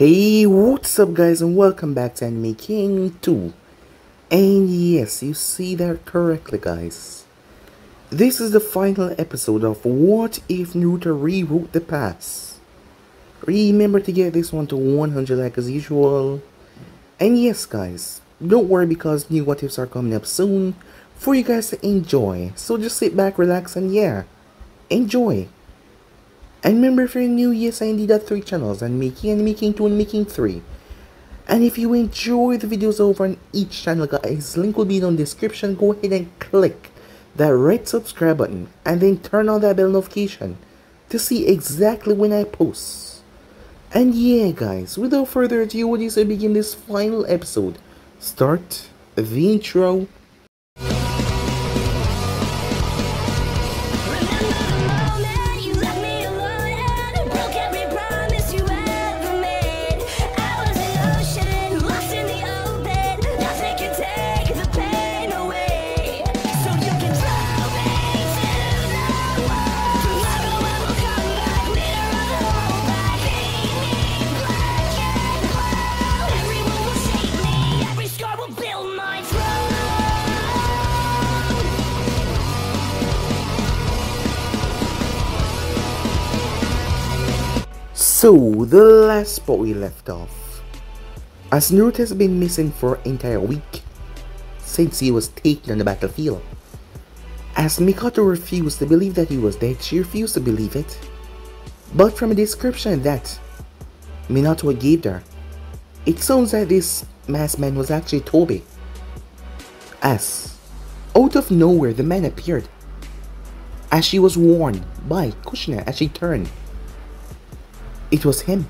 Hey, what's up guys, and welcome back to Anime King 2. And yes, you see that correctly guys. This is the final episode of What If Naruto Rewrote the Past. Remember to get this one to 100 like as usual. And yes guys, don't worry because new what ifs are coming up soon for you guys to enjoy. So just sit back, relax, and yeah, enjoy. And remember, if you're new, yes, I indeed have 3 channels, Anime King 2, and Anime King 3. And if you enjoy the videos over on each channel guys, link will be in the description. Go ahead and click that red subscribe button and then turn on that bell notification to see exactly when I post. And yeah guys, without further ado, what is to begin this final episode. Start the intro. So, the last spot we left off, as Naruto has been missing for an entire week since he was taken on the battlefield. As Mikoto refused to believe that he was dead, she refused to believe it. But from a description that Minato gave her, it sounds like this masked man was actually Tobi. As, out of nowhere, the man appeared, as she was warned by Kushina as she turned. It was him.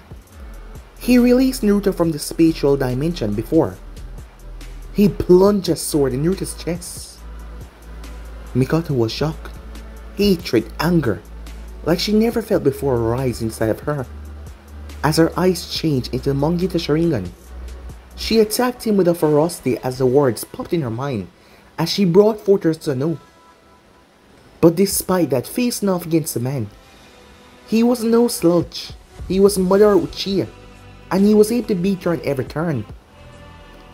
He released Naruto from the spatial dimension before. He plunged a sword in Naruto's chest. Mikoto was shocked. Hatred, anger, like she never felt before, rise inside of her. As her eyes changed into Mangita Sharingan, she attacked him with a ferocity as the words popped in her mind as she brought forth her Susanoo. But despite that, facing off against the man, he was no slouch. He was Madara Uchiha, and he was able to beat her on every turn.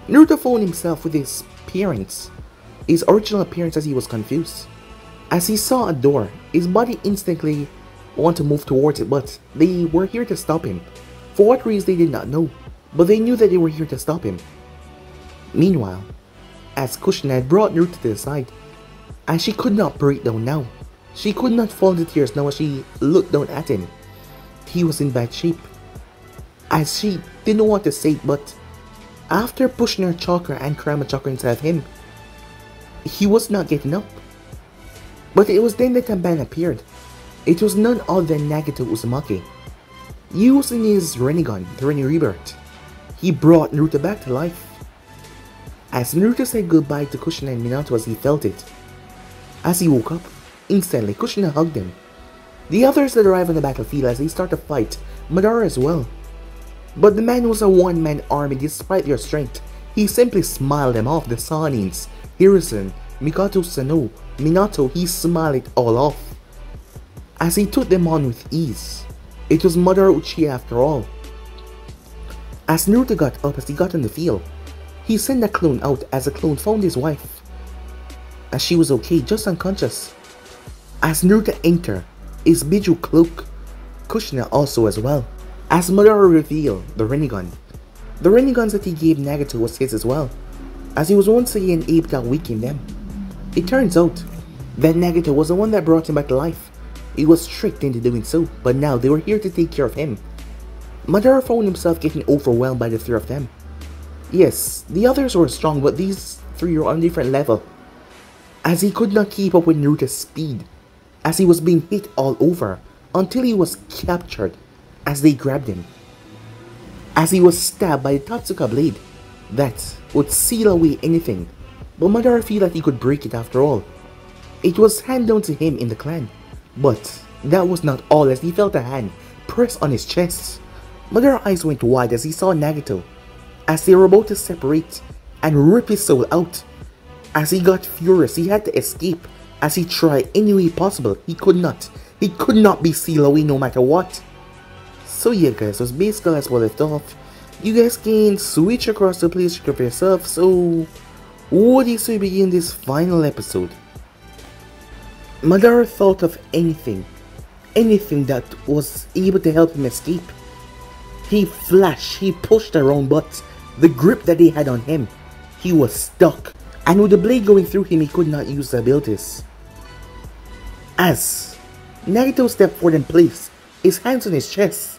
Naruto found himself with his original appearance, as he was confused. As he saw a door, his body instantly wanted to move towards it, but they were here to stop him. For what reason they did not know, but they knew that they were here to stop him. Meanwhile, as Kushina had brought Naruto to the side, and she could not break down now. She could not fall into tears now as she looked down at him. He was in bad shape, as she didn't know what to say, but after pushing her chakra and Karama chakra inside of him, he was not getting up. But it was then that a man appeared. It was none other than Nagato Uzumaki. Using his Rinnegan, the Rinne Rebirth, he brought Naruto back to life. As Naruto said goodbye to Kushina and Minato as he felt it, as he woke up, instantly Kushina hugged him. The others that arrived on the battlefield as they start to fight Madara as well. But the man was a one-man army despite their strength. He simply smiled them off. The Sanins, Hiruzen, Mikoto Susanoo, Minato, he smiled it all off, as he took them on with ease. It was Madara Uchiha after all. As Naruto got up, as he got on the field, he sent a clone out, as the clone found his wife, as she was okay, just unconscious. As Naruto entered, his bijuu cloak, Kushina also as well, as Madara revealed the Rinnegan. The Rinnegans that he gave Nagato was his as well, as he was once again able to weaken them. It turns out that Nagato was the one that brought him back to life. He was tricked into doing so, but now they were here to take care of him. Madara found himself getting overwhelmed by the 3 of them. Yes, the others were strong, but these 3 were on a different level, as he could not keep up with Naruto's speed, as he was being hit all over until he was captured as they grabbed him. As he was stabbed by the Totsuka blade that would seal away anything, but Madara felt that he could break it after all. It was handed down to him in the clan, but that was not all, as he felt a hand press on his chest. Madara's eyes went wide as he saw Nagato, as they were about to separate and rip his soul out. As he got furious, he had to escape. As he tried any way possible, he could not. He could not be sealed away no matter what. So yeah guys, so basically that's what I left off. You guys can switch across the place for yourself. So what do you say we begin this final episode? Madara thought of anything that was able to help him escape. He flashed, he pushed around, but the grip that they had on him, he was stuck. And with the blade going through him, he could not use the abilities. As Naruto stepped forward and placed his hands on his chest,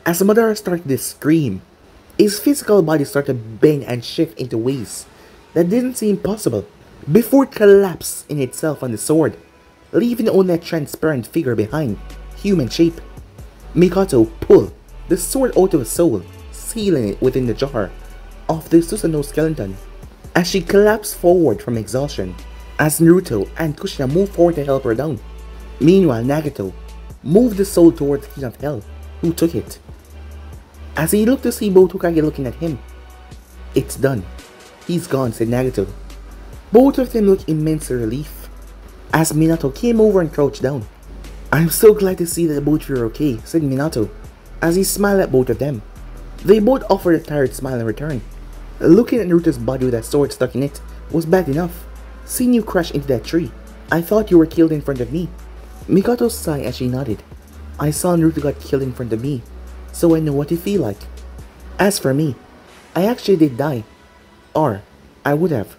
as Madara started to scream, his physical body started to bend and shift into ways that didn't seem possible, before it collapsed in itself on the sword, leaving only a transparent figure behind, human shape. Mikoto pulled the sword out of his soul, sealing it within the jar of the Susanoo skeleton, as she collapsed forward from exhaustion, as Naruto and Kushina moved forward to help her down. Meanwhile, Nagato moved the soul towards the King of Hell, who took it. As he looked to see both Tsuchikage looking at him. "It's done. He's gone," said Nagato. Both of them looked immensely relieved, as Minato came over and crouched down. "I'm so glad to see that both of you are okay," said Minato, as he smiled at both of them. They both offered a tired smile in return. Looking at Naruto's body with that sword stuck in it was bad enough. Seeing you crash into that tree, I thought you were killed in front of me. Mikoto sighed as she nodded. "I saw Naruto got killed in front of me, so I know what you feel like. As for me, I actually did die. Or, I would have.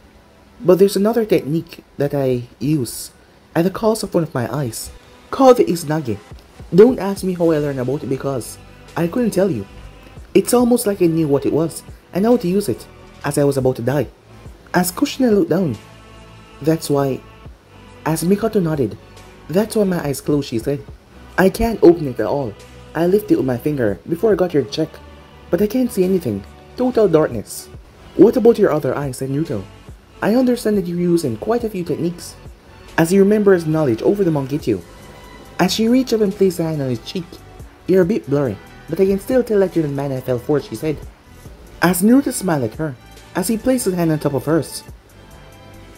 But there's another technique that I use at the cost of one of my eyes, called the Izanagi. Don't ask me how I learned about it because I couldn't tell you. It's almost like I knew what it was and how to use it as I was about to die." As Kushina looked down, "That's why..." As Mikoto nodded, "That's why my eyes closed," she said. "I can't open it at all. I lifted it with my finger before I got here to check, but I can't see anything. Total darkness." "What about your other eye?" said Naruto. "I understand that you're using quite a few techniques." As he remembered his knowledge over the Mangekyo. As she reached up and placed a hand on his cheek. "You're a bit blurry, but I can still tell that you're the man I fell for," she said. As Naruto smiled at her, as he placed his hand on top of hers.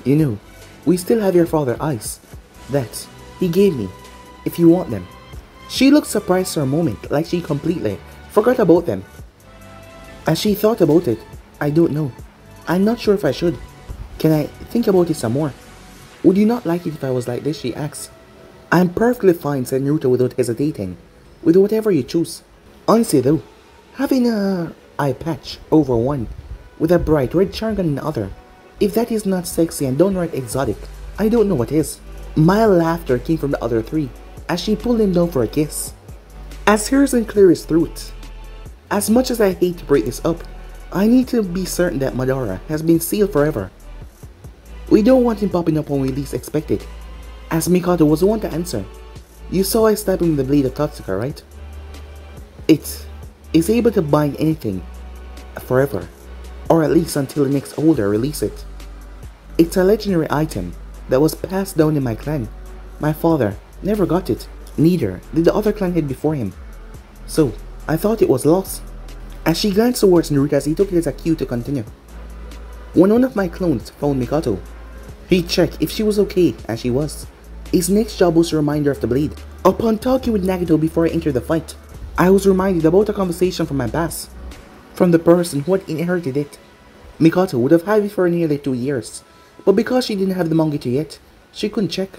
"You know, we still have your father's eyes. That he gave me, if you want them." She looked surprised for a moment, like she completely forgot about them. As she thought about it, "I don't know. I'm not sure if I should. Can I think about it some more?" "Would you not like it if I was like this?" she asked. "I'm perfectly fine," said Naruto without hesitating. "With whatever you choose. Honestly though, having a eye patch over one, with a bright red Sharingan in the other, if that is not sexy and downright exotic, I don't know what is." Mild laughter came from the other three, as she pulled him down for a kiss. As Harrison cleared his throat. "As much as I hate to break this up, I need to be certain that Madara has been sealed forever. We don't want him popping up when we least expect it." As Mikoto was the one to answer. "You saw I stabbed him with the blade of Totsuka, right? It is able to bind anything forever, or at least until the next holder release it. It's a legendary item that was passed down in my clan. My father never got it, neither did the other clan head before him. So, I thought it was lost." As she glanced towards Naruto as he took it as a cue to continue. "When one of my clones found Mikoto, he checked if she was okay, and she was. His next job was a reminder of the blade. Upon talking with Nagato before I entered the fight, I was reminded about a conversation from my past, from the person who had inherited it. Mikoto would have had it for nearly 2 years, but because she didn't have the Mangekyo yet, she couldn't check.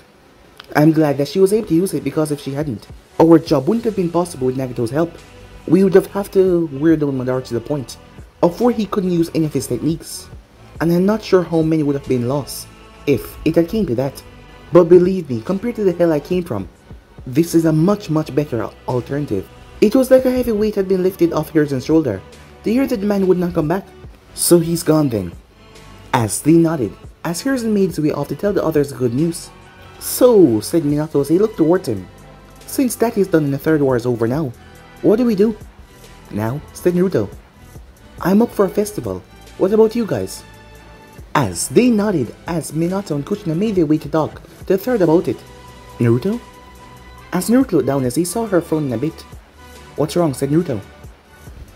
I'm glad that she was able to use it, because if she hadn't, our job wouldn't have been possible with Nagato's help. We would have to wear down Madara to the point of where he couldn't use any of his techniques, and I'm not sure how many would have been lost if it had came to that. But believe me, compared to the hell I came from, this is a much better alternative." It was like a heavy weight had been lifted off Harrison's shoulder to hear that the man would not come back. "So he's gone then?" As they nodded, as Harrison made his way off to tell the others the good news. "So," said Minato as he looked towards him, "since that is done and the third war is over now, what do we do?" "Now," said Naruto, "I'm up for a festival. What about you guys?" As they nodded, as Minato and Kushina made their way to talk to the third about it. "Naruto?" As Naruto looked down as he saw her frowning a bit. "What's wrong?" said Naruto.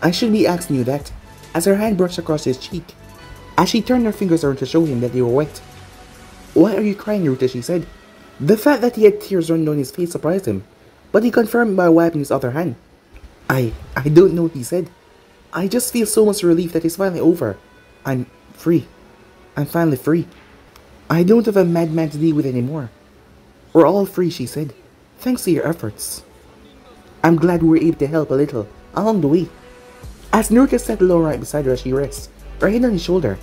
"I should be asking you that," as her hand brushed across his cheek, as she turned her fingers around to show him that they were wet. "Why are you crying, Naruto?" she said. The fact that he had tears running down his face surprised him, but he confirmed by wiping his other hand. I don't know what he said. I just feel so much relief that it's finally over. I'm free. I'm finally free. I don't have a madman to deal with anymore. We're all free, she said. Thanks to your efforts. I'm glad we were able to help a little along the way. As Naruto sat low right beside her as she rests, her head on his shoulder.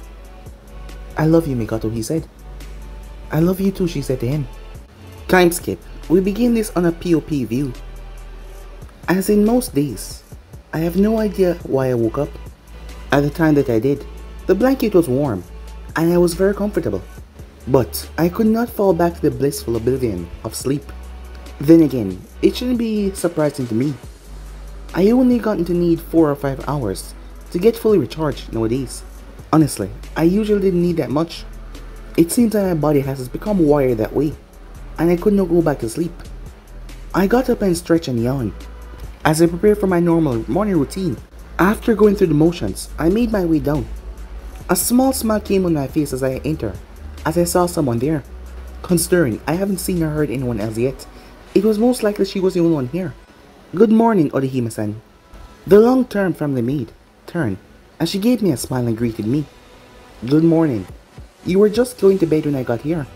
I love you, Mikoto, he said. I love you too, she said to him. Time skip. We begin this on a POP view. As in most days, I have no idea why I woke up. At the time that I did, the blanket was warm, and I was very comfortable. But I could not fall back to the blissful oblivion of sleep. Then again, it shouldn't be surprising to me. I only gotten to need 4 or 5 hours to get fully recharged nowadays. Honestly, I usually didn't need that much. It seems that my body has become wired that way, and I could not go back to sleep. I got up and stretched and yawned. As I prepared for my normal morning routine, after going through the motions, I made my way down. A small smile came on my face as I entered, as I saw someone there. Considering I haven't seen or heard anyone else yet, it was most likely she was the only one here. Good morning, Orihime-san. The long-term family maid turned, and she gave me a smile and greeted me. Good morning. You were just going to bed when I got here.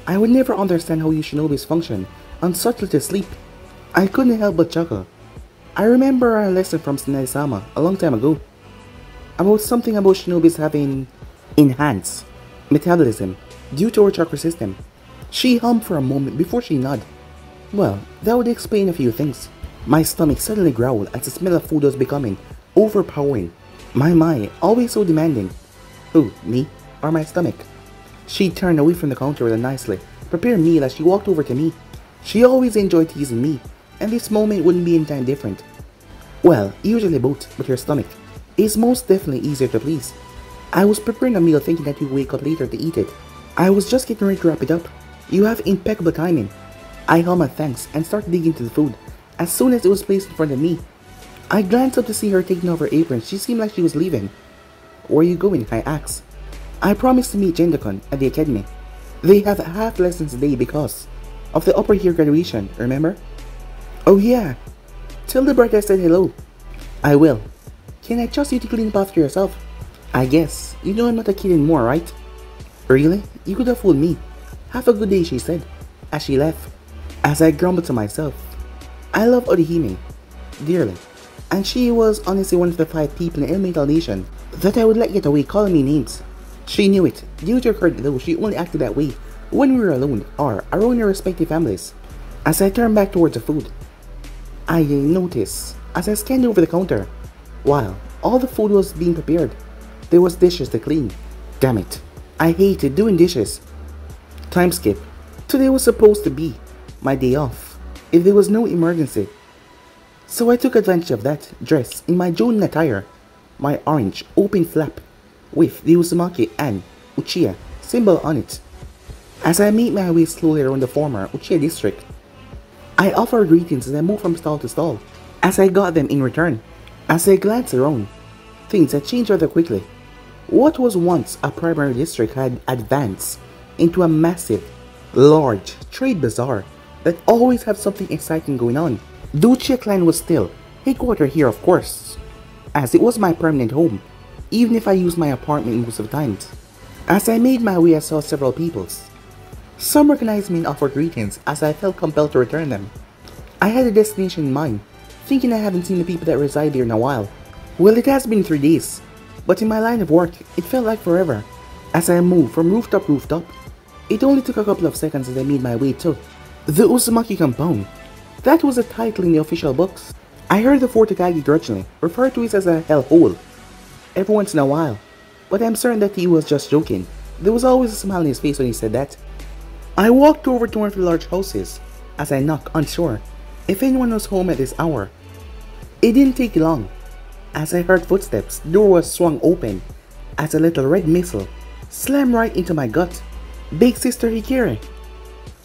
I would never understand how you shinobis function on such little sleep. I couldn't help but chuckle. I remember a lesson from Tsunade-sama a long time ago about something about shinobis having enhanced metabolism due to our chakra system. She hummed for a moment before she nodded. Well, that would explain a few things. My stomach suddenly growled as the smell of food was becoming overpowering. My, always so demanding. Who, me or my stomach? She turned away from the counter with a nicely prepared meal as she walked over to me. She always enjoyed teasing me, and this moment wouldn't be any time different. Well, usually both, but your stomach is most definitely easier to please. I was preparing a meal thinking that you'd wake up later to eat it. I was just getting ready to wrap it up. You have impeccable timing. I hummed thanks and started digging into the food as soon as it was placed in front of me. I glanced up to see her taking off her apron. She seemed like she was leaving. Where are you going? I asked. I promised to meet Gendakon at the academy. They have half lessons a day because of the upper year graduation, remember? Oh yeah. Tell the bride I said hello. I will. Can I trust you to clean up after yourself? I guess. You know I'm not a kid anymore, right? Really? You could have fooled me. Have a good day, she said, as she left. As I grumbled to myself, I love Orihime dearly, and she was honestly one of the 5 people in Elemental Nation that I would let get away calling me names. She knew it. Due to her though, she only acted that way when we were alone or around our respective families. As I turned back towards the food, I noticed as I scanned over the counter, while all the food was being prepared, there was dishes to clean. Damn it. I hated doing dishes. Time skip. Today was supposed to be my day off if there was no emergency. So I took advantage of that, dressed in my Jonin attire, my orange open flap with the Uzumaki and Uchiha symbol on it. As I made my way slowly around the former Uchiha district, I offered greetings as I moved from stall to stall, as I got them in return. As I glanced around, things had changed rather quickly. What was once a primary district had advanced into a massive, large trade bazaar that always had something exciting going on. The Uchiha clan was still headquartered here, of course, as it was my permanent home, even if I used my apartment most of the times. As I made my way, I saw several peoples. Some recognized me and offered greetings as I felt compelled to return them. I had a destination in mind, thinking I haven't seen the people that reside here in a while. Well, it has been 3 days, but in my line of work, it felt like forever. As I moved from rooftop to rooftop, it only took a couple of seconds as I made my way to the Uzumaki compound. That was a title in the official books. I heard the Tsuchikage grudgingly refer to it as a hellhole every once in a while, but I'm certain that he was just joking. There was always a smile on his face when he said that. I walked over to one of the large houses as I knocked, unsure if anyone was home at this hour. It didn't take long. As I heard footsteps, the door was swung open as a little red missile slammed right into my gut. Big Sister Hikari.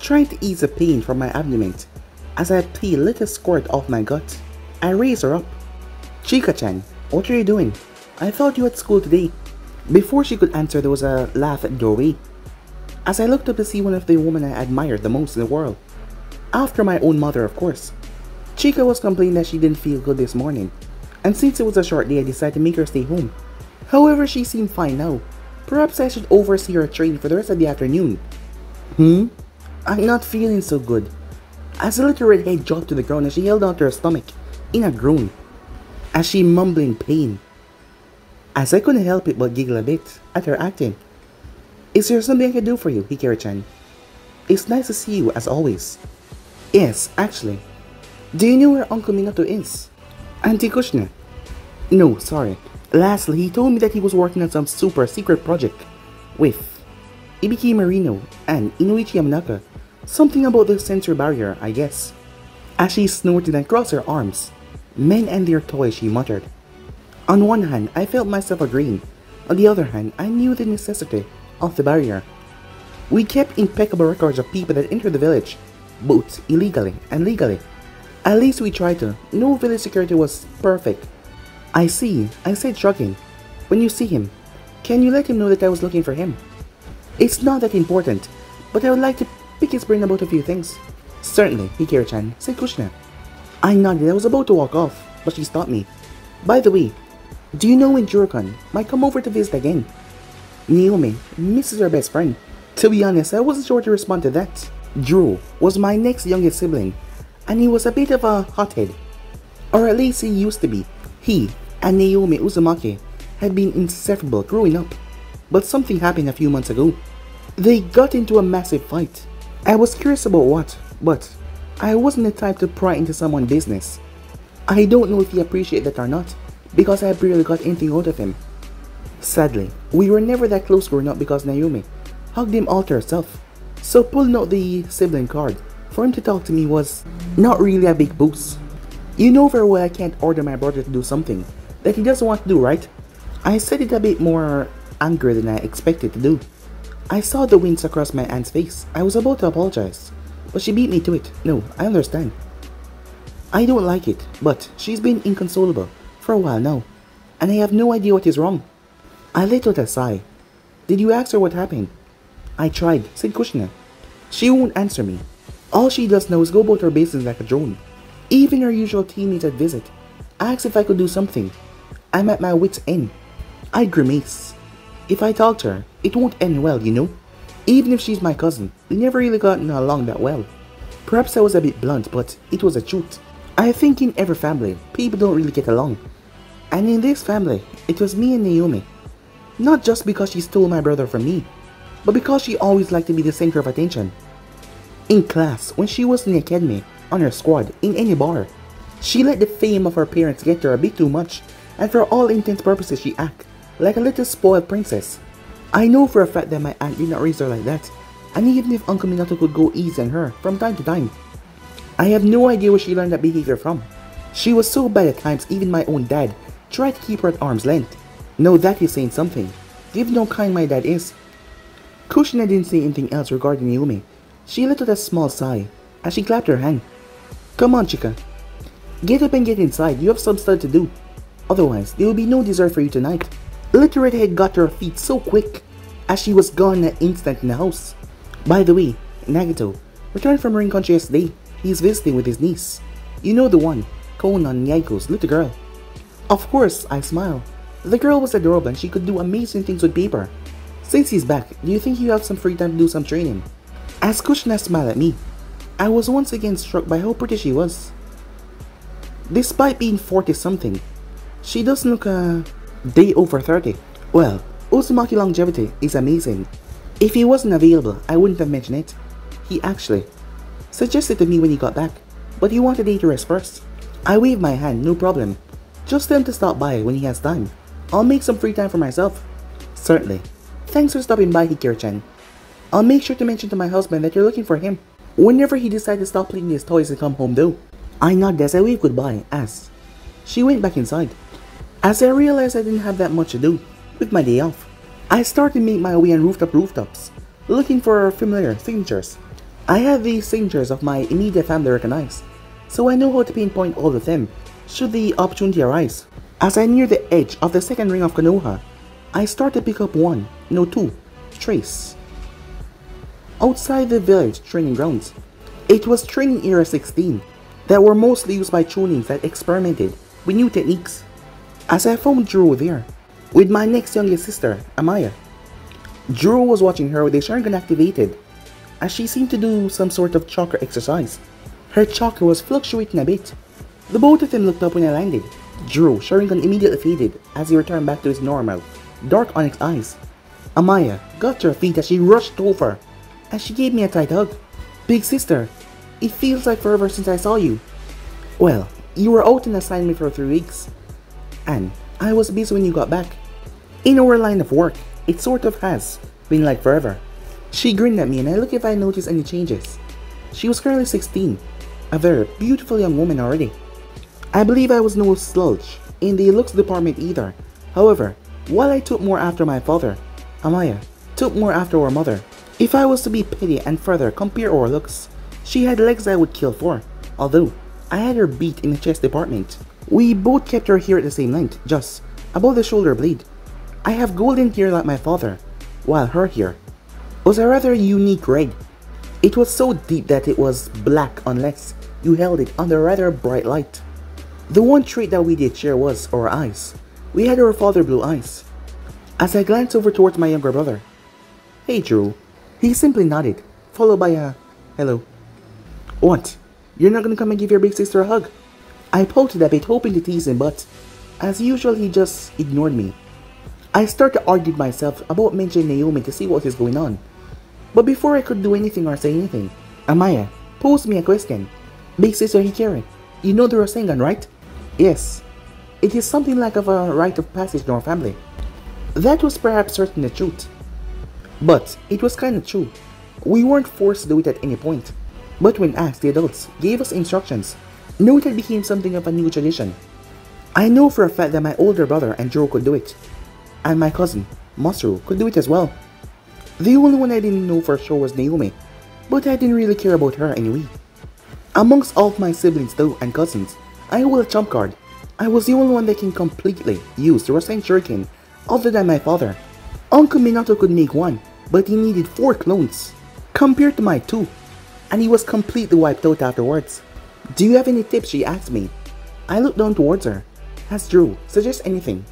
Trying to ease the pain from my abdomen as I peeled a little squirt off my gut, I raised her up. Chika-chan, what are you doing? I thought you had school today. Before she could answer, there was a laugh at the doorway as I looked up to see one of the women I admired the most in the world. After my own mother, of course. Chica was complaining that she didn't feel good this morning, and since it was a short day I decided to make her stay home. However, she seemed fine now. Perhaps I should oversee her training for the rest of the afternoon. I'm not feeling so good. As the little red head dropped to the ground and she held onto her stomach in a groan, as she mumbled in pain. As I couldn't help it but giggle a bit at her acting. Is there something I can do for you, Hikari-chan? It's nice to see you as always. Yes, actually. Do you know where Uncle Minato is? Auntie Kushina? No, sorry. Lastly, he told me that he was working on some super secret project with Ibiki Marino and Inoichi Yamanaka. Something about the sensory barrier, I guess. As she snorted and crossed her arms. Men and their toys, she muttered. On one hand, I felt myself agreeing. On the other hand, I knew the necessity of the barrier. We kept impeccable records of people that entered the village, both illegally and legally. At least we tried to. No village security was perfect. I see, I said, shrugging. When you see him, can you let him know that I was looking for him? It's not that important, but I would like to pick his brain about a few things. Certainly, Hikari-chan, said Kushina. I nodded. I was about to walk off, but she stopped me. By the way, do you know when Juro-kun might come over to visit again? Naomi misses her best friend. To be honest, I wasn't sure to respond to that. Juro was my next youngest sibling, and he was a bit of a hothead. Or at least he used to be. He and Naomi Uzumaki had been inseparable growing up, but something happened a few months ago. They got into a massive fight. I was curious about what, but I wasn't the type to pry into someone's business. I don't know if he appreciated that or not, because I barely got anything out of him. Sadly, we were never that close growing up because Naomi hugged him all to herself, so pulling out the sibling card for him to talk to me was not really a big boost. You know very well I can't order my brother to do something that he doesn't want to do, right? I said it a bit more angry than I expected to do. I saw the wince across my aunt's face. I was about to apologize, but she beat me to it. No, I understand. I don't like it, but she's been inconsolable for a while now, and I have no idea what is wrong. I let out a sigh. Did you ask her what happened? I tried, said Kushina. She won't answer me. All she does now is go about her business like a drone. Even her usual teammates at visit asked if I could do something. I'm at my wit's end. I grimace. If I talk to her, it won't end well, you know? Even if she's my cousin, we never really gotten along that well. Perhaps I was a bit blunt, but it was the truth. I think in every family, people don't really get along. And in this family, it was me and Naomi. Not just because she stole my brother from me, but because she always liked to be the center of attention. In class, when she was in the academy, on her squad, in any bar, she let the fame of her parents get to her a bit too much, and for all intents purposes she acted like a little spoiled princess. I know for a fact that my aunt did not raise her like that, and even if Uncle Minato could go easy on her from time to time, I have no idea where she learned that behavior from. She was so bad at times even my own dad tried to keep her at arm's length. Now that is saying something, given how kind my dad is. Kushina didn't say anything else regarding Naomi. She let out a small sigh as she clapped her hand. Come on, Chica. Get up and get inside. You have some stuff to do. Otherwise, there will be no dessert for you tonight. Little Redhead got to her feet so quick as she was gone in an instant in the house. By the way, Nagito returned from Ring Country yesterday. He's visiting with his niece. You know the one, Konan Yaiko's little girl. Of course, I smiled. The girl was adorable and she could do amazing things with paper. Since he's back, do you think you have some free time to do some training? As Kushina smiled at me, I was once again struck by how pretty she was. Despite being 40-something, she doesn't look a day over 30. Well, Uzumaki longevity is amazing. If he wasn't available, I wouldn't have mentioned it. He actually suggested to me when he got back, but he wanted a to rest first. I waved my hand, no problem. Just tell him to stop by when he has time. I'll make some free time for myself. Certainly. Thanks for stopping by, Hikari-chan. I'll make sure to mention to my husband that you're looking for him whenever he decides to stop playing his toys and come home though. I nodded as I waved goodbye as she went back inside. As I realized I didn't have that much to do with my day off, I started to make my way on rooftops, looking for familiar signatures. I have these signatures of my immediate family recognized, so I know how to pinpoint all of them should the opportunity arise. As I neared the edge of the second ring of Konoha, I started to pick up two trace. Outside the village training grounds. It was training era 16. that were mostly used by tunings that experimented with new techniques. As I found Drew there, with my next youngest sister, Amaya. Drew was watching her with a Sharingan activated, as she seemed to do some sort of chakra exercise. Her chakra was fluctuating a bit. The both of them looked up when I landed. Drew, Sharingan immediately faded as he returned back to his normal, dark onyx eyes. Amaya got to her feet as she rushed over, and she gave me a tight hug. Big sister, it feels like forever since I saw you. Well, you were out in assignment for 3 weeks, and I was busy when you got back. In our line of work, it sort of has been like forever. She grinned at me and I looked if I noticed any changes. She was currently 16, a very beautiful young woman already. I believe I was no sludge in the looks department either. However, while I took more after my father, Amaya took more after her mother. If I was to be petty and further compare our looks, she had legs I would kill for, although I had her beat in the chest department. We both kept her hair at the same length, just above the shoulder blade. I have golden hair like my father, while her hair was a rather unique red. It was so deep that it was black unless you held it under rather bright light. The one trait that we did share was our eyes. We had our father blue eyes. As I glanced over towards my younger brother, "Hey Drew," he simply nodded, followed by a "Hello." "What? You're not gonna come and give your big sister a hug?" I pouted a bit, hoping to tease him, but as usual he just ignored me. I started to argue with myself about mentioning Naomi to see what is going on. But before I could do anything or say anything, Amaya posed me a question. "Big sister Hikari, you know the Rasengan, right?" "Yes. It is something like of a rite of passage in our family." That was perhaps certainly the truth. But it was kinda true. We weren't forced to do it at any point. But when asked, the adults gave us instructions. No, it became something of a new tradition. I know for a fact that my older brother and Joe could do it. And my cousin, Masaru, could do it as well. The only one I didn't know for sure was Naomi, but I didn't really care about her anyway. Amongst all of my siblings though and cousins, I hold a trump card. I was the only one that can completely use the Rasen Shuriken other than my father. Uncle Minato could make one, but he needed 4 clones, compared to my 2, and he was completely wiped out afterwards. "Do you have any tips?" she asked me. I looked down towards her. "Has Drew suggest anything?"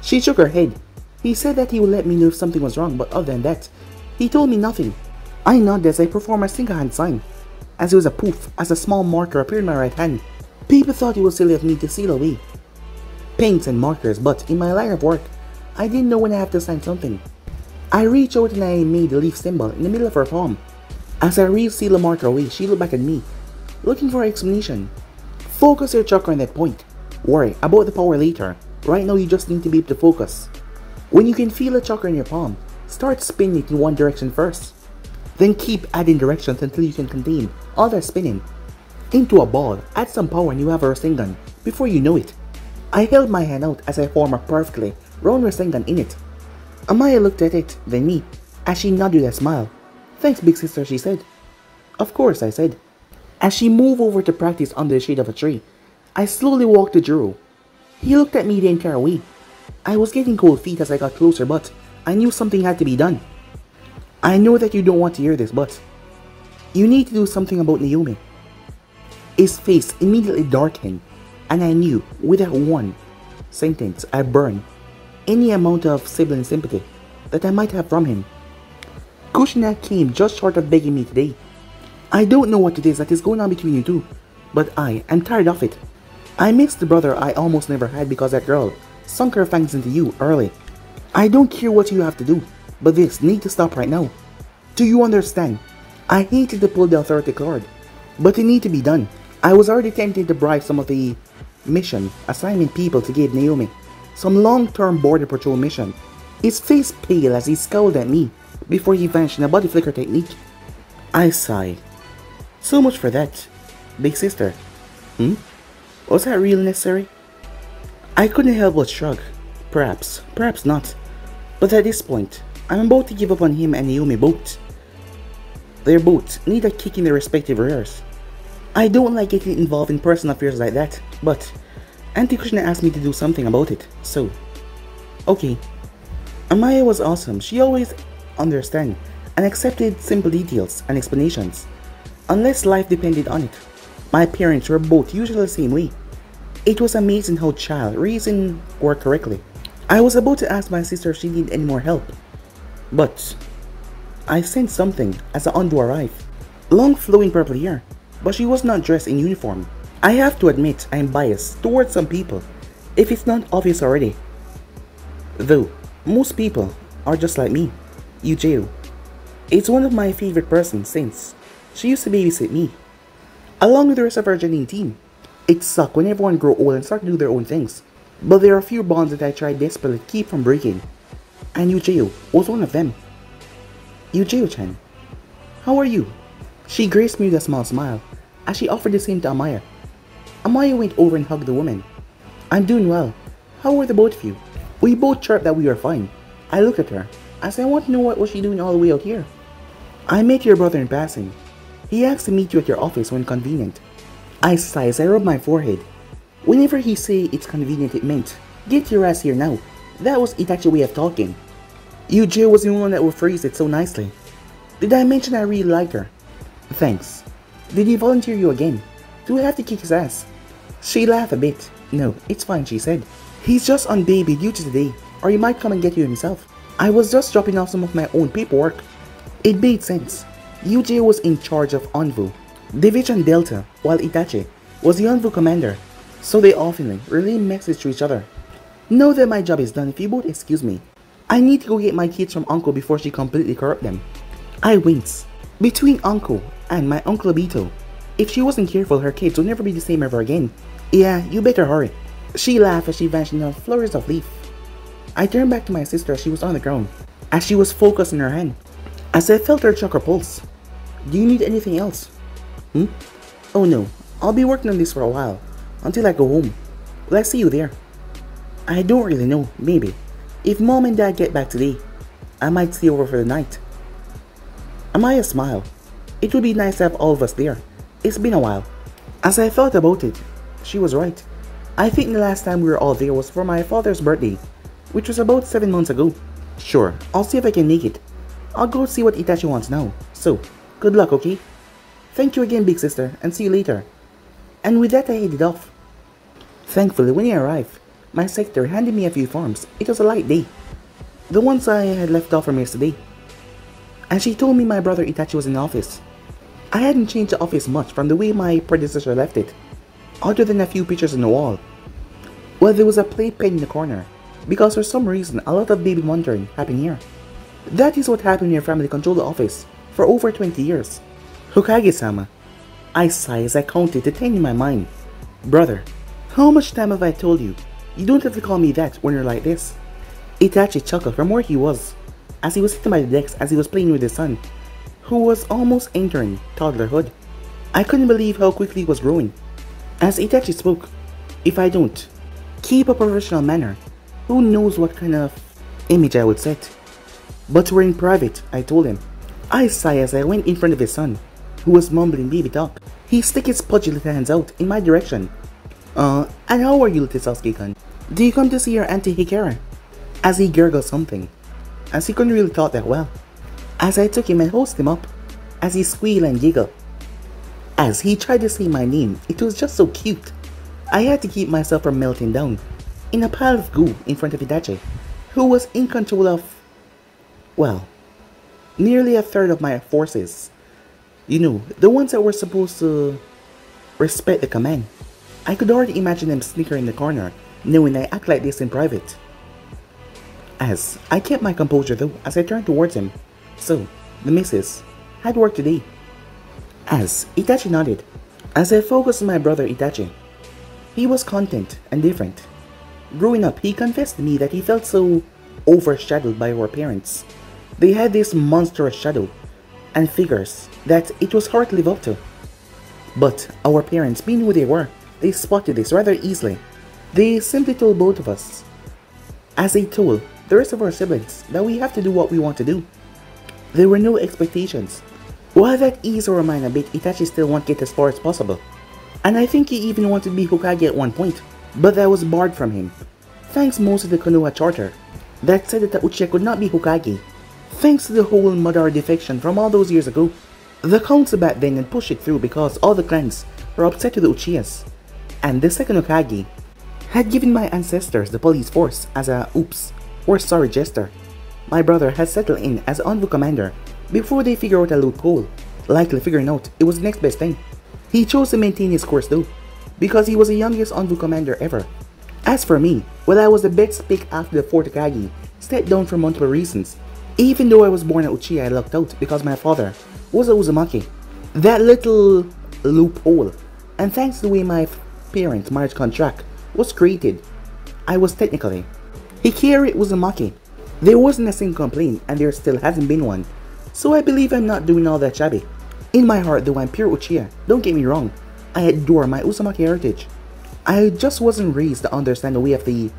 She shook her head. He said that he would let me know if something was wrong, but other than that, he told me nothing. I nodded as I performed a single hand sign. As it was a poof, as a small marker appeared in my right hand. People thought it was silly of me to seal away paints and markers, but in my line of work, I didn't know when I have to sign something. I reached out and I made the leaf symbol in the middle of her palm. As I re-sealed the marker away, she looked back at me, looking for an explanation. "Focus your chakra on that point. Worry about the power later. Right now you just need to be able to focus. When you can feel a chakra in your palm, start spinning it in one direction first. Then keep adding directions until you can contain all that spinning into a ball. Add some power and you have a Rasengan before you know it." I held my hand out as I formed a perfectly round Rasengan in it. Amaya looked at it, then me, as she nodded with a smile. "Thanks, big sister," she said. "Of course," I said. As she moved over to practice under the shade of a tree, I slowly walked to Jiro. He looked at me the entire way. I was getting cold feet as I got closer, but I knew something had to be done. "I know that you don't want to hear this, but you need to do something about Naomi." His face immediately darkened, and I knew with that one sentence I burned any amount of sibling sympathy that I might have from him. Kushina came just short of begging me today. "I don't know what it is that is going on between you two, but I am tired of it. I miss the brother I almost never had because that girl sunk her fangs into you early. I don't care what you have to do, but this needs to stop right now. Do you understand? I hated to pull the authority card, but it needs to be done." I was already tempted to bribe some of the mission assignment people to give Naomi some long-term border patrol mission. His face pale as he scowled at me before he vanished in a body flicker technique. I sighed. "So much for that, big sister." Was that really necessary? I couldn't help but shrug. Perhaps not. But at this point, I'm about to give up on him and Naomi both. They both need a kick in their respective rears. I don't like getting involved in personal affairs like that, but Auntie Krishna asked me to do something about it, so okay. Amaya was awesome. She always understood and accepted simple details and explanations, unless life depended on it. My parents were both usually the same way. It was amazing how child raising worked correctly. I was about to ask my sister if she needed any more help, but I sensed something as the envoy arrived. Long flowing purple hair, but she was not dressed in uniform. I have to admit I am biased towards some people, if it's not obvious already. Though, most people are just like me. Uzushiogakure. It's one of my favorite persons since she used to babysit me, along with the rest of our genuine team. It sucks when everyone grow old and start to do their own things, but there are a few bonds that I try desperately to keep from breaking, and Uzushiogakure was one of them. Uzushiogakure-chan, how are you? She graced me with a small smile as she offered the same to Amaya. Amaya went over and hugged the woman. I'm doing well. How were the both of you? We both chirped that we were fine. I looked at her as I want to know what was she doing all the way out here. I met your brother in passing. He asked to meet you at your office when convenient. I sighed as I rubbed my forehead. Whenever he say it's convenient, it meant, get your ass here now. That was Itachi's way of talking. Uzushiogakure was the one that would phrase it so nicely. Did I mention I really liked her? Thanks. Did he volunteer you again? Do I have to kick his ass? She laughed a bit. No, it's fine, she said. He's just on baby duty today, or he might come and get you himself. I was just dropping off some of my own paperwork. It made sense. Uzushiogakure was in charge of Envu, Division Delta, while Itachi was the Envu commander, so they often relay messages to each other. Know that my job is done if you both excuse me. I need to go get my kids from Uncle before she completely corrupt them. I winced. Between Uncle and my Uncle Obito, if she wasn't careful, her kids would never be the same ever again. Yeah, you better hurry. She laughed as she vanished in a flourish of leaf. I turned back to my sister as she was on the ground, as she was focused in her hand, as I felt her check her pulse. Do you need anything else? Oh no, I'll be working on this for a while, until I go home. Will I see you there? I don't really know, maybe. If mom and dad get back today, I might stay over for the night. Amaya smiled. It would be nice to have all of us there. It's been a while. As I thought about it, she was right. I think the last time we were all there was for my father's birthday, which was about 7 months ago. Sure, I'll see if I can make it. I'll go see what Itachi wants now. So, good luck, okay? Thank you again, big sister, and see you later. And with that I headed off. Thankfully, when I arrived, my secretary handed me a few forms. It was a light day, the ones I had left off from yesterday. And she told me my brother Itachi was in the office. I hadn't changed the office much from the way my predecessor left it, other than a few pictures on the wall. Well, there was a playpen in the corner, because for some reason a lot of baby monitoring happened here. That is what happened when your family controlled the office for over 20 years. Hokage-sama. I sighed as I counted the 10 in my mind. Brother, how much time have I told you? You don't have to call me that when you're like this. Itachi chuckled from where he was, as he was sitting by the desk as he was playing with his son, who was almost entering toddlerhood. I couldn't believe how quickly he was growing. As Itachi spoke, if I don't keep a professional manner, who knows what kind of image I would set. But we're in private, I told him. I sighed as I went in front of his son, who was mumbling baby talk. He stuck his pudgy little hands out in my direction. And how are you, little Sasuke-kun? Do you come to see your Auntie Hikara? As he gurgled something, as he couldn't really talk that well. As I took him and hosted him up, as he squealed and giggled. As he tried to say my name, it was just so cute. I had to keep myself from melting down in a pile of goo in front of Itachi, who was in control of, well, nearly a third of my forces. You know, the ones that were supposed to respect the command. I could already imagine them snickering in the corner, knowing I act like this in private. As I kept my composure though, as I turned towards him. So, the missus had work today. As Itachi nodded, as I focused on my brother Itachi. He was content and different. Growing up, he confessed to me that he felt so overshadowed by our parents. They had this monstrous shadow and figures that it was hard to live up to. But our parents, being who they were, they spotted this rather easily. They simply told both of us, as they told the rest of our siblings, that we have to do what we want to do. There were no expectations. While that eased our mind a bit, Itachi still wanted to get as far as possible. And I think he even wanted to be Hokage at one point, but that was barred from him, thanks mostly to the Konoha Charter, that said that the Uchiha could not be Hokage, thanks to the whole Madara defection from all those years ago. The council back then had pushed it through because all the clans were upset with the Uchihas, and the second Hokage had given my ancestors the police force as a oops or sorry gesture. My brother had settled in as Envoy commander before they figured out a loophole, likely figuring out it was the next best thing. He chose to maintain his course though, because he was the youngest Envoy commander ever. As for me, well, I was the best pick after the fourth Hokage stepped down for multiple reasons. Even though I was born at Uchiha, I lucked out because my father was a Uzumaki. That little loophole, and thanks to the way my parents' marriage contract was created, I was technically Hikari Uzumaki. There wasn't a single complaint, and there still hasn't been one, so I believe I'm not doing all that shabby. In my heart though, I'm pure Uchiha, don't get me wrong, I adore my Uzumaki heritage. I just wasn't raised to understand the way of the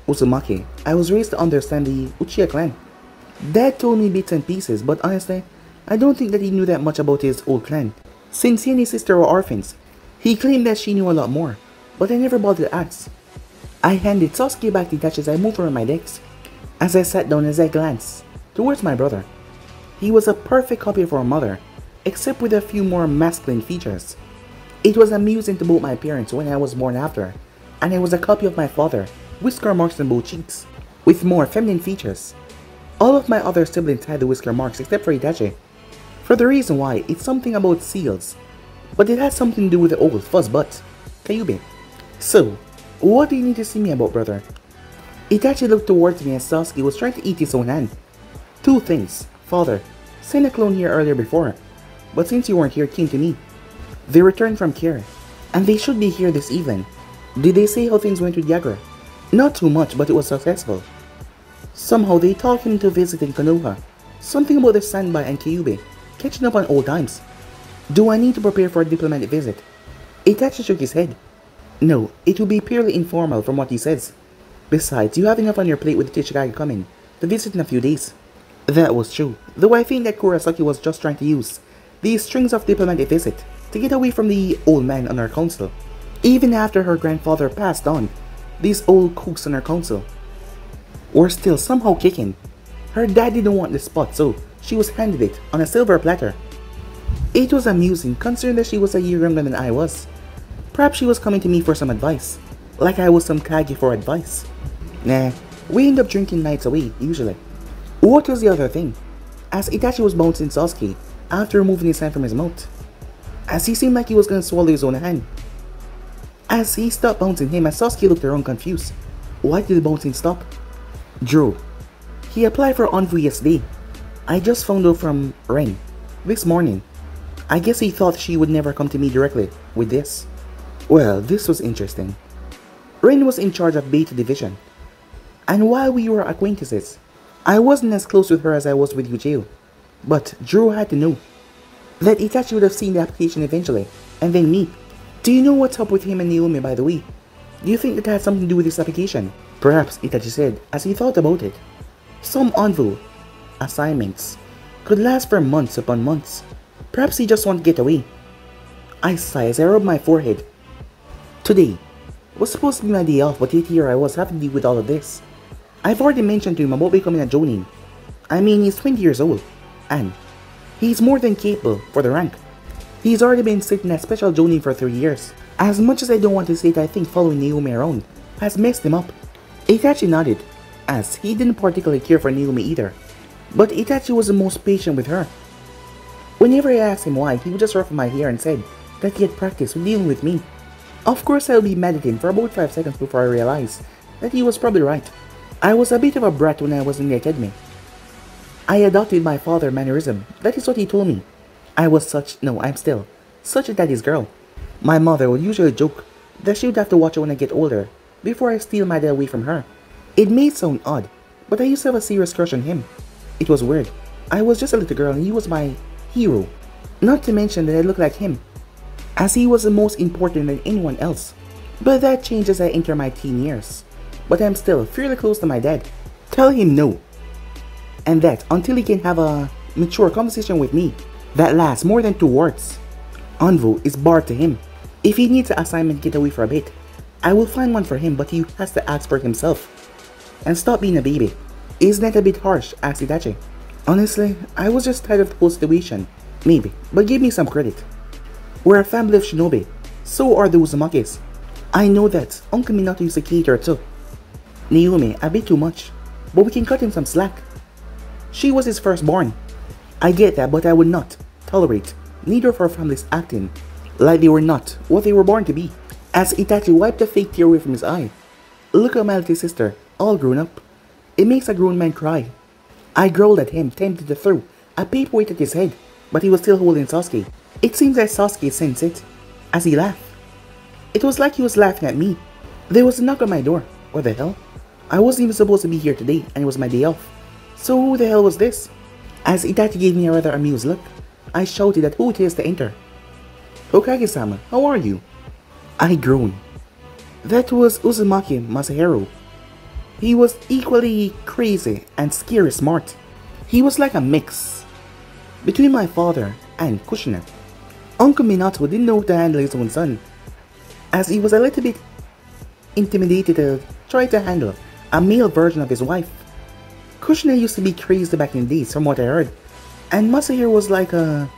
Uzumaki. I was raised to understand the Uchiha clan. Dad told me bits and pieces, but honestly, I don't think that he knew that much about his old clan. Since he and his sister were orphans, he claimed that she knew a lot more, but I never bothered to ask. I handed Sasuke back the Itachi as I moved around my decks. As I sat down, as I glanced towards my brother, he was a perfect copy of our mother, except with a few more masculine features. It was amusing to both my parents when I was born after, and I was a copy of my father, whisker marks on both cheeks, with more feminine features. All of my other siblings had the whisker marks except for Itachi. For the reason why, it's something about seals, but it has something to do with the old fuzz butt, Kyuubi. So, what do you need to see me about, brother? Itachi looked towards me as Sasuke was trying to eat his own hand. Two things. Father, sent a clone here earlier before, but since you weren't here, it came to me. They returned from Kira, and they should be here this evening. Did they say how things went with Yagura? Not too much, but it was successful. Somehow they talked him into visiting Konoha. Something about the Sanbai and Kyuubi, catching up on old times. Do I need to prepare for a diplomatic visit? Itachi shook his head. No, it will be purely informal from what he says. Besides, you have enough on your plate with the Tsuchikage coming to visit in a few days. That was true, though I think that Kurosaki was just trying to use these strings of diplomatic visit to get away from the old man on our council. Even after her grandfather passed on, these old cooks on our council were still somehow kicking. Her dad didn't want the spot, so she was handed it on a silver platter. It was amusing considering that she was a year younger than I was. Perhaps she was coming to me for some advice, like I was some Kage for advice. Nah, we end up drinking nights away, usually. What was the other thing? As Itachi was bouncing Sasuke after removing his hand from his mouth, as he seemed like he was going to swallow his own hand. As he stopped bouncing him, as Sasuke looked around confused. Why did the bouncing stop? Drew. He applied for Envoy yesterday. I just found out from Ren this morning. I guess he thought she would never come to me directly with this. Well, this was interesting. Ren was in charge of Beta Division, and while we were acquaintances, I wasn't as close with her as I was with Yujiro. But Drew had to know that Itachi would have seen the application eventually, and then me. Do you know what's up with him and Naomi, by the way? Do you think that had something to do with this application? Perhaps, Itachi said, as he thought about it. Some envoy assignments could last for months upon months. Perhaps he just wanted to get away. I sighed as I rubbed my forehead. Today was supposed to be my day off, but yet here I was having to deal with all of this. I've already mentioned to him about becoming a Jonin. I mean, he's 20 years old, and he's more than capable for the rank. He's already been sitting as special Jonin for 3 years. As much as I don't want to say it, I think following Naomi around has messed him up. Itachi nodded, as he didn't particularly care for Naomi either. But Itachi was the most patient with her. Whenever I asked him why, he would just ruffle my hair and said that he had practiced with dealing with me. Of course, I would be mad at him for about 5 seconds before I realized that he was probably right. I was a bit of a brat when I was in the academy. I adopted my father's mannerism, that is what he told me. I'm still such a daddy's girl. My mother would usually joke that she would have to watch it when I get older, before I steal my dad away from her. It may sound odd, but I used to have a serious crush on him. It was weird. I was just a little girl and he was my hero. Not to mention that I looked like him, as he was the most important than anyone else. But that changed as I enter my teen years. But I'm still fairly close to my dad. Tell him no. And that until he can have a mature conversation with me that lasts more than 2 words. Envoy is barred to him. If he needs an assignment to get away for a bit, I will find one for him, but he has to ask for it himself. And stop being a baby. Isn't that a bit harsh? Asked Itachi. Honestly, I was just tired of the whole situation. Maybe, but give me some credit. We're a family of shinobi. So are the Uzumakis. I know that Uncle Minato used to cater too. Naomi, a bit too much. But we can cut him some slack. She was his firstborn. I get that, but I would not tolerate neither of our families acting like they were not what they were born to be. As Itachi wiped the fake tear away from his eye. Look at my little sister, all grown up. It makes a grown man cry. I growled at him, tempted to throw a paperweight at his head, but he was still holding Sasuke. It seems that Sasuke sensed it, as he laughed. It was like he was laughing at me. There was a knock on my door. What the hell? I wasn't even supposed to be here today, and it was my day off. So who the hell was this? As Itachi gave me a rather amused look, I shouted at who it is to enter. Hokage-sama, how are you? I groaned. That was Uzumaki Masahiro. He was equally crazy and scary smart. He was like a mix between my father and Kushina. Uncle Minato didn't know how to handle his own son, as he was a little bit intimidated to try to handle a male version of his wife. Kushina used to be crazy back in the days, from what I heard, and Masahiro was like a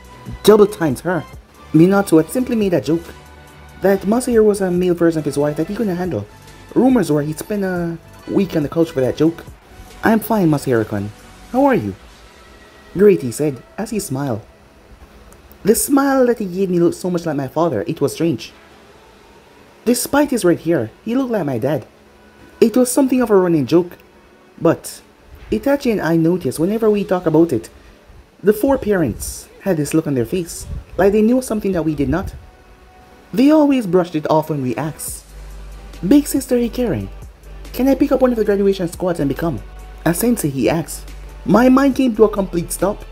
double times her. Minato had simply made a joke that Masahiro was a male version of his wife that he couldn't handle. Rumors were he'd spend a week on the couch for that joke. I'm fine, Masahiro-kun. How are you? Great, he said, as he smiled. The smile that he gave me looked so much like my father, it was strange. Despite his red hair, he looked like my dad. It was something of a running joke, but Itachi and I noticed whenever we talk about it, the four parents had this look on their face, like they knew something that we did not. They always brushed it off when we asked, Big sister Hikari, can I pick up one of the graduation squads and become a sensei, he asked. My mind came to a complete stop.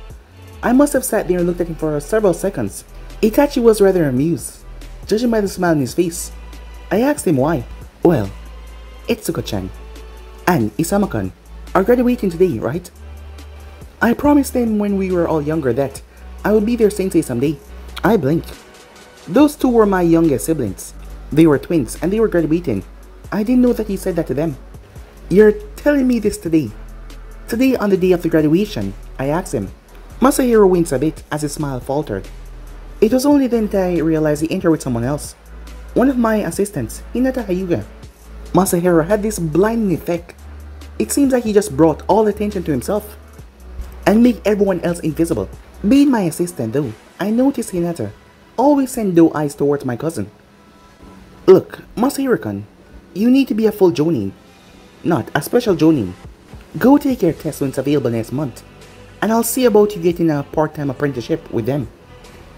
I must have sat there and looked at him for several seconds. Itachi was rather amused, judging by the smile on his face. I asked him why. Well, Itsuko-chan and Isama-kun are graduating today, right? I promised them when we were all younger that I would be their sensei someday. I blinked. Those two were my youngest siblings. They were twins and they were graduating. I didn't know that he said that to them. You're telling me this today? Today on the day of the graduation? I asked him. Masahiro winced a bit as his smile faltered. It was only then that I realized he entered with someone else. One of my assistants, Hinata Hyuga. Masahiro had this blinding effect. It seems like he just brought all attention to himself and made everyone else invisible. Being my assistant though, I noticed Hinata always send doe eyes towards my cousin. Look, Masahiro-kun, you need to be a full Jonin, not a special Jonin. Go take your test when it's available next month, and I'll see about you getting a part-time apprenticeship with them.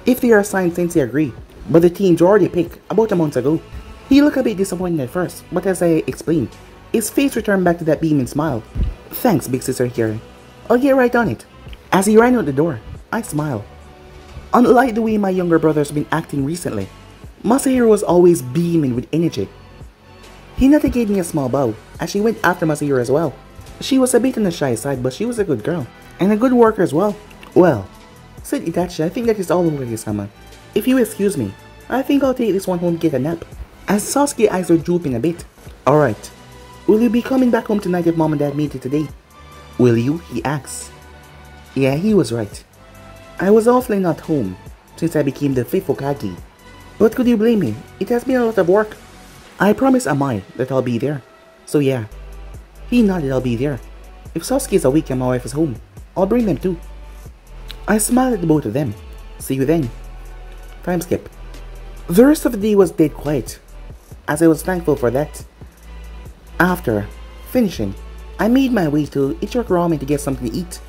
If they are assigned sensei, agree, but the team's already picked about a month ago. He looked a bit disappointed at first, but as I explained, his face returned back to that beaming smile. Thanks, big sister Hikari. I'll get right on it. As he ran out the door, I smiled. Unlike the way my younger brother's been acting recently, Masahiro was always beaming with energy. Hinata gave me a small bow as she went after Masahiro as well. She was a bit on the shy side, but she was a good girl, and a good worker as well. Well, said Itachi, I think that is all over Hokage-sama. If you excuse me, I think I'll take this one home to get a nap. As Sasuke's eyes were drooping a bit. Alright, will you be coming back home tonight if mom and dad made it today? Will you? He asked. Yeah, he was right. I was awfully not home since I became the 5th Hokage. But could you blame me? It has been a lot of work. I promised Amai that I'll be there. So yeah. He nodded, I'll be there. If Sasuke is awake and my wife is home, I'll bring them too. I smiled at the both of them. See you then. Time skip. The rest of the day was dead quiet, as I was thankful for that. After finishing, I made my way to Ichirok Ramen to get something to eat.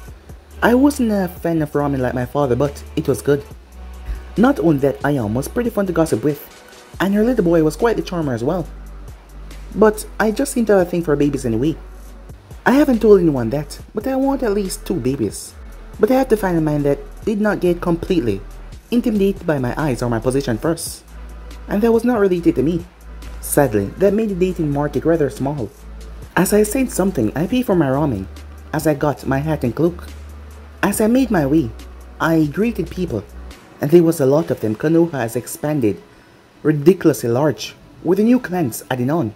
I wasn't a fan of ramen like my father, but it was good. Not only that, Ayam was pretty fun to gossip with, and her little boy was quite the charmer as well. But I just seem to have a thing for babies anyway. I haven't told anyone that, but I want at least 2 babies. But I have to find a man that did not get completely intimidated by my eyes or my position first, and that was not related to me. Sadly, that made the dating market rather small. As I said something, I paid for my ramen, as I got my hat and cloak. As I made my way, I greeted people, and there was a lot of them. Konoha has expanded ridiculously large, with the new clans adding on.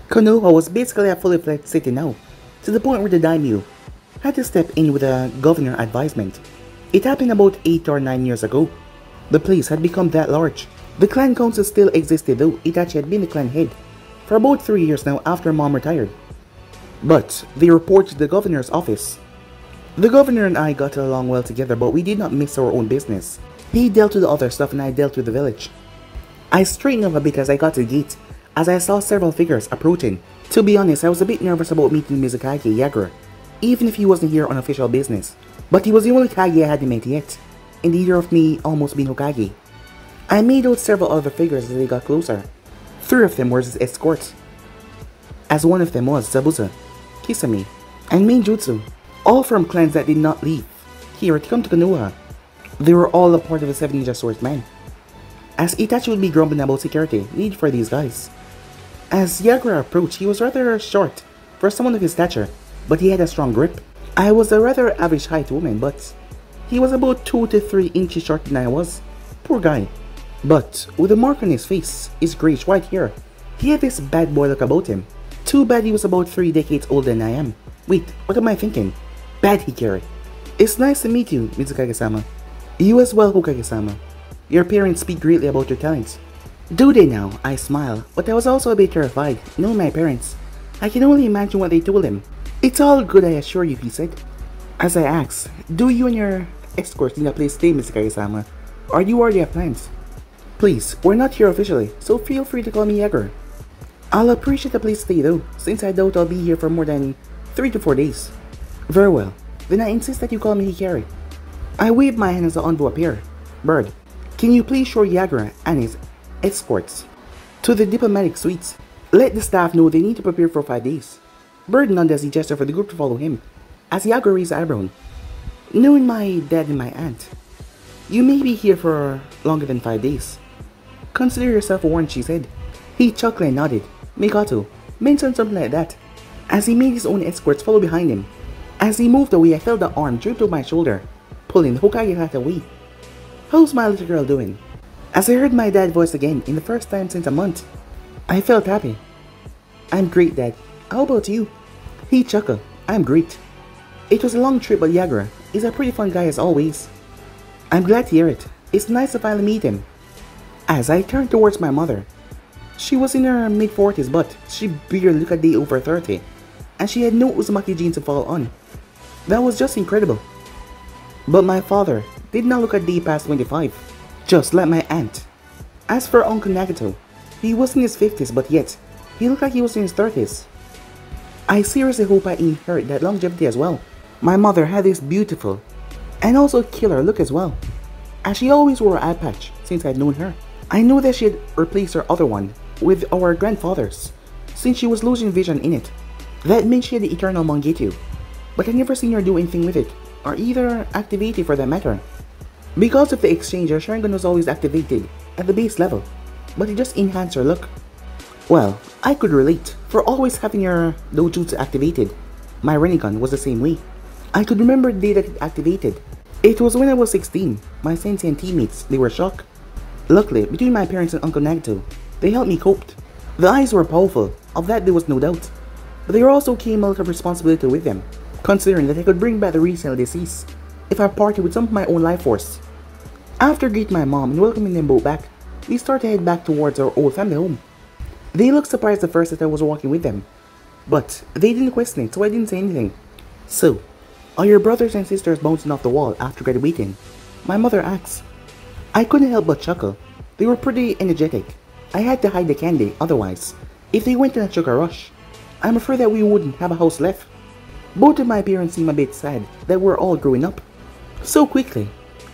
Konoha was basically a fully fledged city now, to the point where the daimyo had to step in with a governor advisement. It happened about 8 or 9 years ago. The place had become that large. The clan council still existed, though Itachi had been the clan head for about 3 years now after Mom retired. But they reported to the governor's office. The governor and I got along well together, but we did not mix our own business. He dealt with the other stuff and I dealt with the village. I straightened up a bit as I got to the gate, as I saw several figures approaching. To be honest, I was a bit nervous about meeting Tsuchikage Yagura, even if he wasn't here on official business. But he was the only Kage I hadn't met yet, and either of me almost being Hokage. I made out several other figures as they got closer. 3 of them were his escorts, as one of them was Zabuza, Kisame, and Mainjutsu, all from clans that did not leave here to come to Konoha. They were all a part of the 7 Ninja Swordsmen. As Itachi would be grumbling about security need for these guys. As Yagura approached, he was rather short for someone of his stature, but he had a strong grip. I was a rather average height woman, but he was about 2 to 3 inches shorter than I was. Poor guy. But with a mark on his face, his greyish white hair, he had this bad boy look about him. Too bad he was about 3 decades older than I am. Wait, what am I thinking? Bad Hikari. It's nice to meet you, Mizukage-sama. You as well, Hokage-sama. Your parents speak greatly about your talents. Do they now? I smile, but I was also a bit terrified, knowing my parents. I can only imagine what they told him. It's all good, I assure you, he said. As I asked, do you and your escorts need a place to stay, Mizukage-sama? Or do you already have plans? Please, we're not here officially, so feel free to call me Yagura. I'll appreciate a place to stay though, since I doubt I'll be here for more than 3 to 4 days. Very well, then I insist that you call me Hikari. I waved my hand as the envelope appeared. Bird, can you please show Yagura and his escorts to the diplomatic suites? Let the staff know they need to prepare for 5 days. Bird nodded as he gestured for the group to follow him, as Yagura raised an eyebrow. Knowing my dad and my aunt, you may be here for longer than 5 days. Consider yourself warned, she said. He chuckled and nodded. Mikoto mentioned something like that, as he made his own escorts follow behind him. As he moved away, I felt the arm draped over my shoulder, pulling the Hokage hat away. How's my little girl doing? As I heard my dad's voice again, in the first time since a month, I felt happy. I'm great, Dad. How about you? He chuckled. I'm great. It was a long trip, but Yagura is a pretty fun guy as always. I'm glad to hear it. It's nice to finally meet him. As I turned towards my mother, she was in her mid-40s, but she barely looked a day over 30, and she had no Uzumaki genes to fall on. That was just incredible. But my father did not look a day past 25, just like my aunt. As for Uncle Nagato, he was in his 50s, but yet, he looked like he was in his 30s. I seriously hope I inherit that longevity as well. My mother had this beautiful, and also killer look as well, as she always wore an eye patch since I'd known her. I know that she had replaced her other one with our grandfather's, since she was losing vision in it. That meant she had the eternal Mangekyou, but I never seen her do anything with it, or either activate it for that matter. Because of the exchange, her Sharingan was always activated at the base level, but it just enhanced her look. Well, I could relate, for always having her dojutsu activated. My Rinnegan was the same way. I could remember the day that it activated. It was when I was 16, my sensei and teammates, they were shocked. Luckily, between my parents and Uncle Nagato, they helped me cope. The eyes were powerful, of that there was no doubt. But there also came a lot of responsibility with them, considering that I could bring back the recently deceased if I parted with some of my own life force. After greeting my mom and welcoming them both back, we started to head back towards our old family home. They looked surprised at first that I was walking with them, but they didn't question it, so I didn't say anything. So, are your brothers and sisters bouncing off the wall after graduating? My mother asked. I couldn't help but chuckle. They were pretty energetic. I had to hide the candy, otherwise, if they went in a sugar rush, I'm afraid that we wouldn't have a house left. Both of my parents seemed a bit sad that we're all growing up so quickly,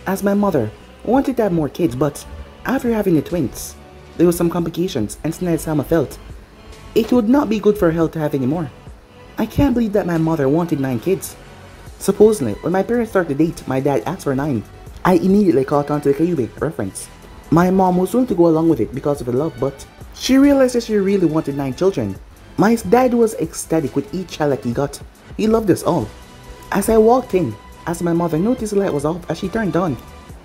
as my mother wanted to have more kids, but after having the twins, there was some complications, and Tsunade-sama felt it would not be good for her health to have any more. I can't believe that my mother wanted 9 kids. Supposedly, when my parents started to date, my dad asked for 9. I immediately caught on to the Kyuubi reference. My mom was willing to go along with it because of the love, but she realized that she really wanted 9 children. My dad was ecstatic with each child that he got. He loved us all. As I walked in, as my mother noticed the light was off as she turned on.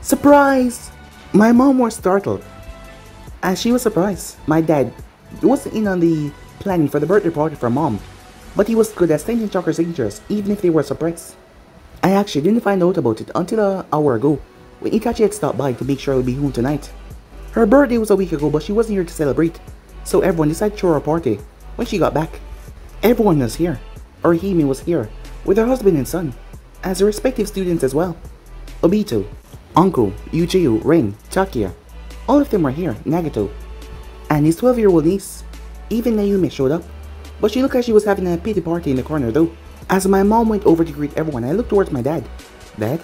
Surprise! My mom was startled, as she was surprised. My dad wasn't in on the planning for the birthday party for mom, but he was good at sending chocolate signatures even if they were suppressed. I actually didn't find out about it until an hour ago, when Itachi had stopped by to make sure I would be home tonight. Her birthday was a week ago, but she wasn't here to celebrate, so everyone decided to throw her a party when she got back. Everyone was here. Orihime was here, with her husband and son, as their respective students as well. Obito, Anko, Yujiu, Rin, Takia, all of them were here, Nagato, and his 12-year-old niece. Even Nayume showed up, but she looked like she was having a pity party in the corner though. As my mom went over to greet everyone, I looked towards my dad. Dad?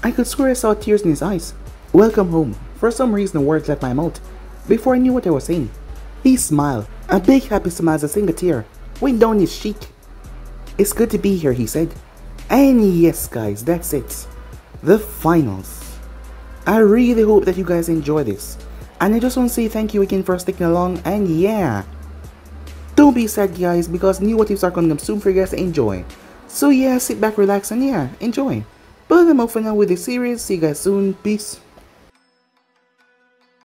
I could swear I saw tears in his eyes. Welcome home. For some reason the words left my mouth before I knew what I was saying. He smiled, a big happy smile as a single tear went down his cheek. It's good to be here, he said. And yes guys, that's it. The finals. I really hope that you guys enjoy this. And I just want to say thank you again for sticking along, and yeah. Don't be sad guys, because new what ifs are coming up soon for you guys to enjoy. So yeah, sit back, relax, and yeah, enjoy. But I'm out for now with this series. See you guys soon. Peace.